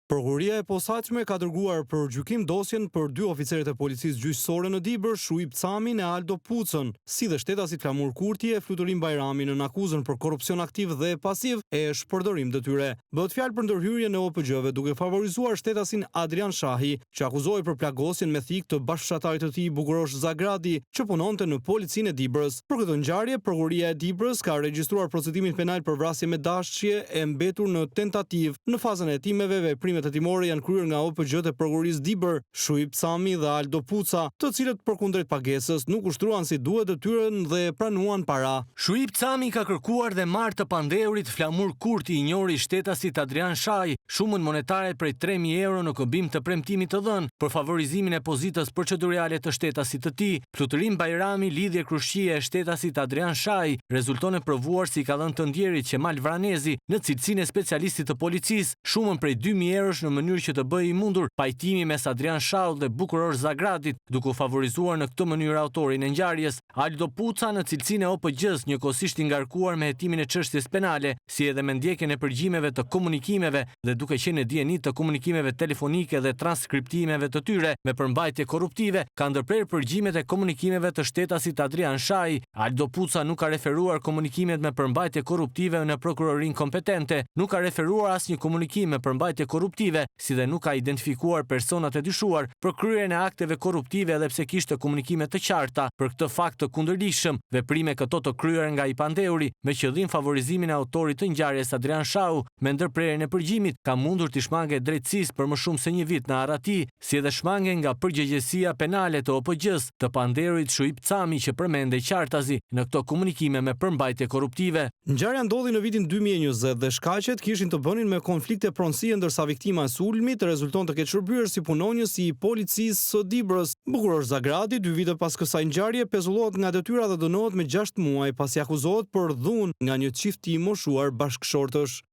Prokuroria e posaçme ka dërguar për gjykim dosjen për dy oficerët e policisë gjyqësore në Dibër, Shuip Camin e Aldo Pucën, si dhe shtetasit Flamur Kurti e Fluturim Bajrami në akuzën për korrupsion aktiv dhe pasiv e shpërdorim detyre. Bëhet fjalë për ndërhyrjen e OPG-ve duke favorizuar shtetasin Adrian Shahi, që akuzohej për plagosjen me thik të bashkëshortarit të tij Bukurosh Zagradi, që punonte në policinë e Dibrës. Për këtë ngjarje, prokuroria e Dibrës ka regjistruar procedimin penal për vrasje me dashje e mbetur në tentativë. Në fazën e hetimeve, veprimet hetimore janë kryer nga OPG-t e prokurorisë Dibër, Shuip Cami dhe Aldo Puca, të cilët përkundrejt pagesës nuk ushtruan si duhet detyrën dhe pranuan para. Shuip Cami ka kërkuar dhe marrë të pandeurit Flamur Kurti, i njohur i shtetasit Adrian Shahi, shumën monetare prej 3.000 euro në këmbim të premtimit të dhënë për favorizimin e pozitës procedurale të shtetasit të tij. Fluturim Bajrami, lidhje krushqie e shtetasit Adrian Shahi, rezulton e provuar si ka dhënë të ndjerit Qemal Vranezi në cilësinë e specialistit të policisë, shumën prej 2.000 euro në mënyrë që të bëjë i mundur pajtimi mes Adrian Shaut dhe Bukurosh Zagradit, duke u favorizuar në këtë mënyrë autorin e ngjarjes. Aldo Puca në cilësinë e OPG-s, njëkohësisht i ngarkuar me hetimin e çështjes penale, si edhe me ndjekjen e përgjimeve të komunikimeve dhe duke qenë dienit të komunikimeve telefonike dhe transkriptimeve të tyre me përmbajtje korruptive, ka ndërprer përgjimet e komunikimeve të shtetasit Adrian Shahi. Aldo Puca nuk ka referuar komunikimet me përmbajtje korruptive në prokurorinë kompetente, nuk ka referuar asnjë komunikim me përmbajtje korruptive, si dhe nuk ka identifikuar personat e dyshuar për kryerjen e akteve korruptive edhe pse kishte komunikime të qarta për këtë fakt të kundërligjshëm. Veprime këto të kryer nga i pandeuri me qëllim favorizimin e autorit të ngjarjes Adrian Shahu me ndërprerjen e përgjimit ka mundur të shmange drejtësisë për më shumë se një vit në arati, si edhe shmange nga përgjegjësia penale të OPG-s të pandeurit Shuip Cami që përmendej qartazi në këto komunikime me përmbajtje korruptive. Ngjarja ndodhi në vitin 2020 dhe shkaqet kishin të bënin me konflikte pronësie ndërsa viktima e sulmit rezulton të ketë shërbyer si punonjës i policisë së Dibrës. Bukurosh Zagradi, 2 vite pas kësaj ngjarje, pezullohet nga detyra dhe dënohet me 6 muaj pasi akuzohet për dhunë nga një çift i moshuar bashkëshortësh.